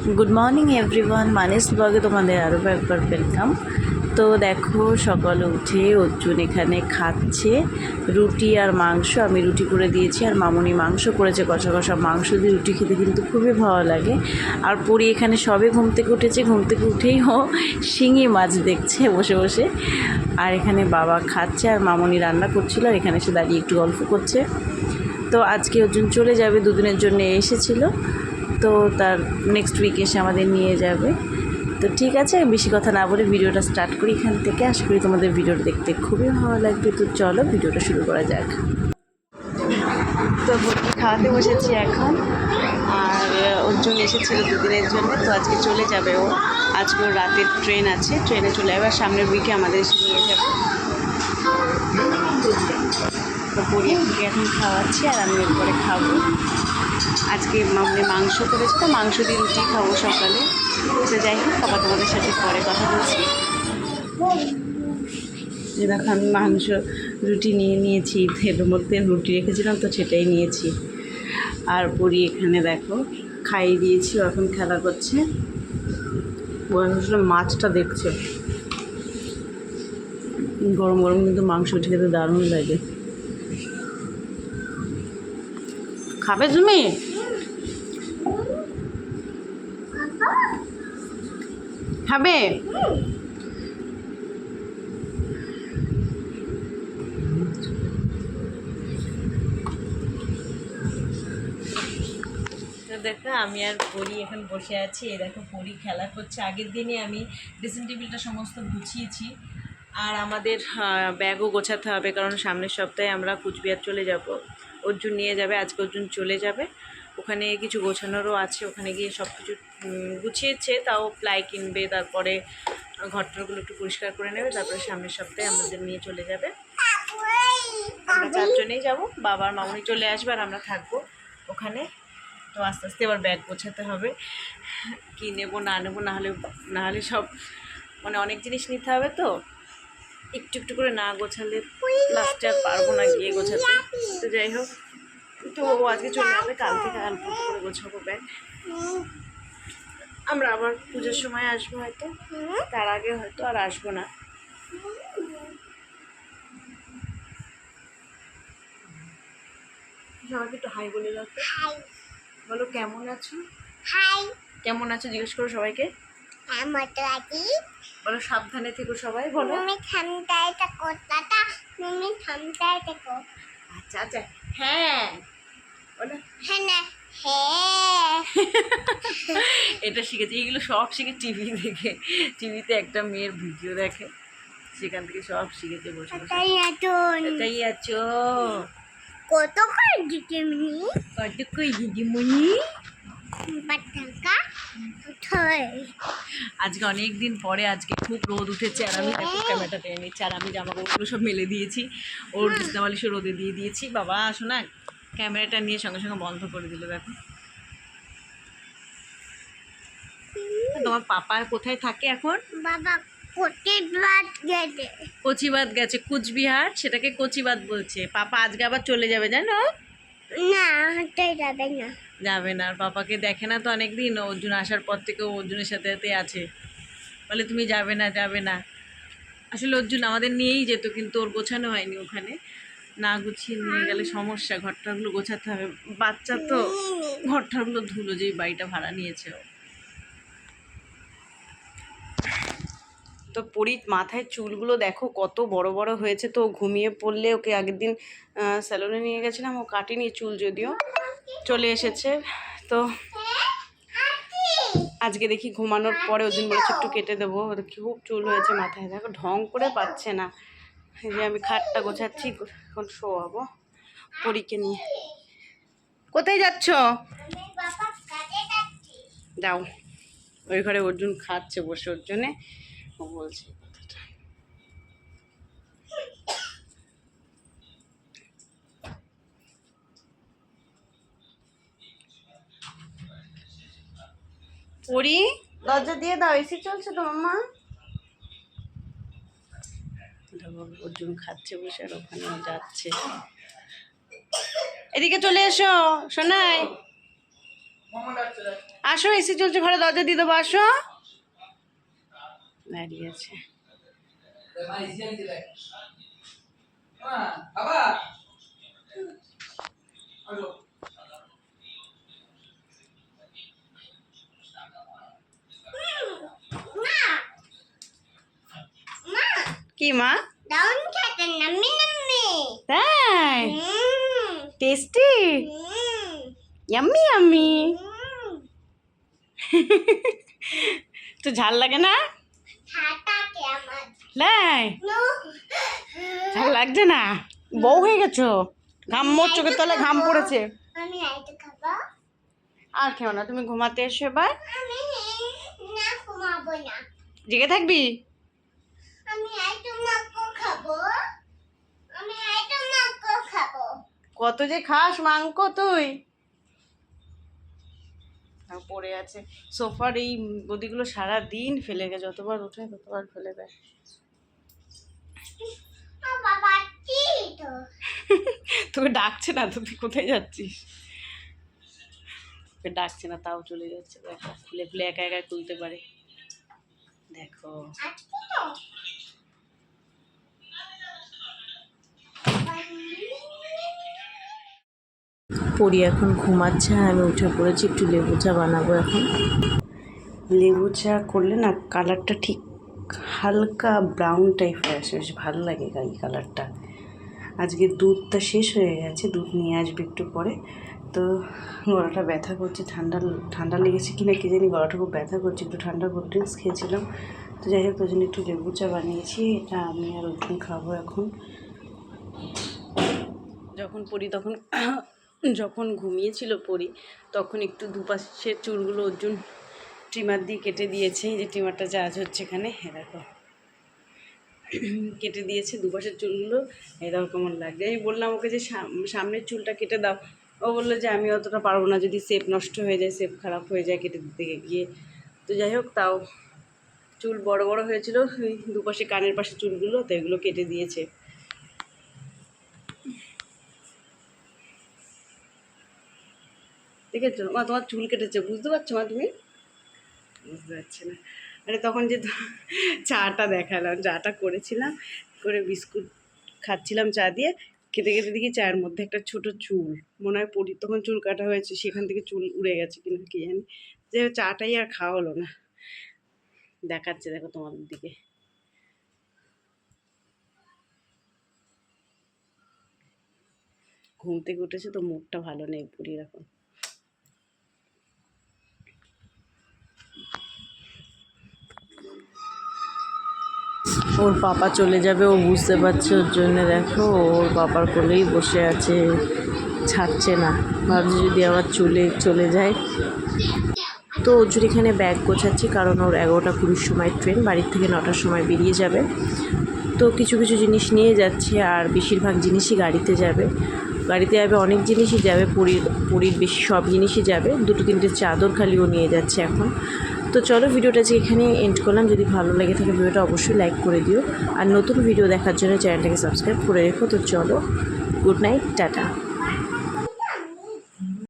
Good morning everyone, মানিস ব্লগে তোমাদের আরও একবার ওয়েলকাম। তো দেখো, সকালে উঠে অর্জুন এখানে খাচ্ছে রুটি আর মাংস। আমি রুটি করে দিয়েছি আর মামুনি মাংস করেছে, কষা কষা মাংস দিয়ে রুটি খেতে কিন্তু খুবই ভালো লাগে। আর পরি এখানে সবে ঘুম থেকে উঠেছে, ঘুম থেকে উঠেই শিঙি মাছ দেখছে বসে বসে। আর এখানে বাবা খাচ্ছে আর মামুনি রান্না করছিল, আর এখানে এসে দাঁড়িয়ে একটু গল্প করছে। তো আজকে অর্জুন চলে যাবে, দুদিনের জন্য এসেছিল, তো তার নেক্সট উইক এসে আমাদের নিয়ে যাবে। তো ঠিক আছে, বেশি কথা না বলে ভিডিওটা স্টার্ট করি এখান থেকে। আশা করি তোমাদের ভিডিওটা দেখতে খুবই ভালো লাগবে। তো চলো ভিডিওটা শুরু করা যাক। তো ভর্তি খাওয়াতে বসেছি এখন, আর অর্জুন এসেছিল দুদিনের জন্য, তো আজকে চলে যাবে ও। আজকে ওর রাতের ট্রেন আছে, ট্রেনে চলে যাবে, আর সামনের উইকে আমাদের এসে নিয়ে যাবে। তো পরিয়াকে এখন খাওয়াচ্ছি আর আমি এরপরে খাবো। আজকে মাংস করেছি, তো মাংস দিয়ে রুটি খাবো সকালে। তো যাই হোক, আবার তোমাদের সাথে পরে কথা বলছি। দেখো, আমি মাংস রুটি নিয়েছি, এর মধ্যে রুটি রেখেছিলাম তো সেটাই নিয়েছি। আর পরি এখানে দেখো খাইয়ে দিয়েছি, এখন খেলা করছে। মাছটা দেখছে, গরম গরম কিন্তু মাংস উঠে খেতে দারুণ লাগে। খাবে তুমি? খাবে? তো দেখো, আমি আর পরি এখন বসে আছি। এই দেখো পরি খেলা করছে। আগের দিনে আমি ড্রেসিং টেবিলটা সমস্ত গুছিয়েছি, আর আমাদের ব্যাগও গোছাতে হবে, কারণ সামনের সপ্তাহে আমরা কুচবিহার চলে যাব। অর্জুন নিয়ে যাবে, আজকে অর্জুন চলে যাবে। ওখানে কিছু গোছানোরও আছে, ওখানে গিয়ে সব কিছু গুছিয়েছে, তাও প্লাই কিনবে, তারপরে ঘরটাগুলো একটু পরিষ্কার করে নেবে, তারপরে সামনের সপ্তাহে আমাদের নিয়ে চলে যাবে। আমরা চারজনেই যাব, বাবার মামুনি চলে আসবে আর আমরা থাকবো ওখানে। তো আস্তে আস্তে এবার ব্যাগ গোছাতে হবে, কী নেবো না নেবো, না হলে সব মানে অনেক জিনিস নিতে হবে, তো একটু একটু করে না গোছালে লাস্টে আর পারবো না গিয়ে গোছাতে। তো যাই হোক, তো ও আজকে চলে যাবে, কাল থেকে অল্প করে গোছাবো ব্যাগ। আমরা আবার পুজোর সময় আসবো হয়তো, তার আগে হয়তো আর আসবো না। সবাইকে একটু হাই বলে দাও। বলো কেমন আছো। হাই। কেমন আছো জিজ্ঞেস করো সবাইকে। বলো সাবধানে থেকো সবাই, বলো। আচ্ছা আচ্ছা, হ্যাঁ বলো। হ্যাঁ এটা শিখেছি, এগুলো সব শিখে টিভি দেখে। টিভিতে একটা মেয়ের ভিডিও দেখে, সেখান থেকে সব শিখেছে বসে বসে। এটাই আছো। কত কই দিদিমণি। আজকে অনেক দিন পরে, আজকে খুব রোদ উঠেছে, আর আমি দেখো ক্যামেরাটা টেনে নিচ্ছি, আর আমি জামা কাপড়গুলো সব মেলে দিয়েছি, ওর বিছনাবালিশও রোদে দিয়ে দিয়েছি। বাবা আসো না, ক্যামেরাটা নিয়ে সঙ্গে সঙ্গে বন্ধ করে দিল। দেখো তোমার পাপা কোথায় থাকে এখন? বাবা কচিবাদ গেছে, কুচবিহার, সেটাকে কচিবাদ বলছে। পাপা আজকে আবার চলে যাবে, জানো? না, যাবে না। আর পাপাকে দেখে না তো অনেকদিন, অর্জুন আসার পর থেকে অর্জুনের সাথে সাথে আছে, বলে তুমি যাবে না যাবে না। আসলে অর্জুন আমাদের নিয়েই যেত, কিন্তু ওর গোছানো হয়নি ওখানে। না গুছিয়ে নিয়ে গেলে সমস্যা, ঘরটাগুলো গোছাতে হবে, বাচ্চা তো ঘরটাগুলো ধুলো, যেই বাড়িটা ভাড়া নিয়েছে ও। তো পরি মাথায় চুলগুলো দেখো কত বড় বড় হয়েছে, তো ঘুমিয়ে পড়লে, ওকে আগের দিন স্যালুনে নিয়ে গেছিলাম, ও কাটেনি চুল, যদিও চলে এসেছে। তো আজকে দেখি ঘুমানোর পরে ওদিন বলেছে একটু কেটে দেবো, খুব চুল হয়েছে মাথায়, দেখো ঢং করে পাচ্ছে না। এই যে আমি খাটটা গোছাচ্ছি, এখন শোয়াবো পরীকে নিয়ে। কোথায় যাচ্ছ? যাও, ওই ঘরে অর্জুন খাচ্ছে বসে, ওর জন্যে ও বলছে কথাটা। পরি দরজা দিয়ে দাও, এসি চলছে তো মাম্মা। অর্জুন খাচ্ছে বসে, আর ওখানে যাচ্ছে। এদিকে চলে এসো সোনাই। আসো, এসি চলছে ঘরে, দরজা দিয়ে দেবো, আসো। দাঁড়িয়ে আছে। কি মা? তাই টেস্টি, ইয়াম্মি ইয়াম্মি। তো ঝাল লাগে না? ঝাল লাগছে না? বউ হয়ে গেছো, ঘাম মোট চোখের তলায় ঘাম পড়েছে। আর খেও না, তুমি ঘুমাতে এসো এবার। জেগে থাকবি? কত যে খাস মাংস তুই। পড়ে আছে সোফার এই গদিগুলো, সারা দিন ফেলে গেছে, যতবার উঠে ততবার ফেলে দেয়। তোকে ডাকছে না তো, তুই কোথায় যাচ্ছিস? তোকে ডাকছে না তাও চলে যাচ্ছে। দেখো খুলে খুলে একা একা তুলতে পারে। দেখো পরি এখন ঘুমাচ্ছে, আমি উঠে পড়েছি, একটু লেবু চা বানাবো এখন। লেবু চা করলে না কালারটা ঠিক হালকা ব্রাউন টাইপের আসে, বেশ ভালো লাগে এই কালারটা। আজকে দুধটা শেষ হয়ে গেছে, দুধ নিয়ে আসবে একটু পরে। তো গলাটা ব্যথা করছে, ঠান্ডা লেগেছে কিনা কি জানি, গলাটা খুব ব্যথা করছে, একটু ঠান্ডা কোল্ড ড্রিঙ্কস খেয়েছিলাম। তো যাই হোক, ওই জন্য একটু লেবু চা বানিয়েছি, এটা আমি আর অর্জুন খাবো এখন। যখন ঘুমিয়েছিল পরি, তখন একটু দুপাশের চুলগুলো অর্জুন ট্রিমার দিয়ে কেটে দিয়েছে। এই যে ট্রিমারটা চার্জ হচ্ছে এখানে, দেখো কেটে দিয়েছে দুপাশের চুলগুলো। দেখো কেমন লাগছে। আমি বললাম ওকে যে সামনের চুলটা কেটে দাও, ও বললো যে আমি অতটা পারবো না, যদি শেপ নষ্ট হয়ে যায়, শেপ খারাপ হয়ে যায় কেটে দিতে গিয়ে। তো যাই হোক, তাও চুল বড় বড় হয়েছিল ওই দুপাশে কানের পাশে চুলগুলো, তো এগুলো কেটে দিয়েছে। দেখেছো মা, তোমার চুল কেটেছে, বুঝতে পারছো মা? তুমি বুঝতে পারছি না। আরে তখন যে চাটা দেখালাম, চাটা করেছিলাম, করে বিস্কুট খাচ্ছিলাম চা দিয়ে, খেতে খেতে দেখি চায়ের মধ্যে একটা ছোট চুল, মনে হয় পরি তখন চুল কাটা হয়েছে, সেখান থেকে চুল উড়ে গেছে কিনা কি জানি। যে চাটাই আর খাওয়া হলো না। দেখাচ্ছে দেখো তোমাদের দিকে। ঘুম থেকে উঠেছে তো মুডটা ভালো নেই পরির এখন। ওর পাপা চলে যাবে, ও বুঝতে পারছে, ওর জন্য দেখো ওর পাপার কোলেই বসে আছে, ছাড়ছে না। ভাবছি যদি আবার চলে যায়। তো অর্জুন এখানে ব্যাগ গোছাচ্ছে, কারণ ওর 11:20 সময় ট্রেন, বাড়ির থেকে 9টার সময় বেরিয়ে যাবে। তো কিছু কিছু জিনিস নিয়ে যাচ্ছে, আর বেশিরভাগ জিনিসই গাড়িতে যাবে। অনেক জিনিসই যাবে, পুরীর বেশি সব জিনিসই যাবে। 2-3টে চাদর খালি ও নিয়ে যাচ্ছে এখন। তো চলো ভিডিওটা যে এখানে এন্ড করলাম। যদি ভালো লাগে থাকে ভিডিওটা অবশ্যই লাইক করে দিও, আর নতুন ভিডিও দেখার জন্য চ্যানেলটাকে সাবস্ক্রাইব করে রেখো। তো চলো, গুড নাইট, টাটা।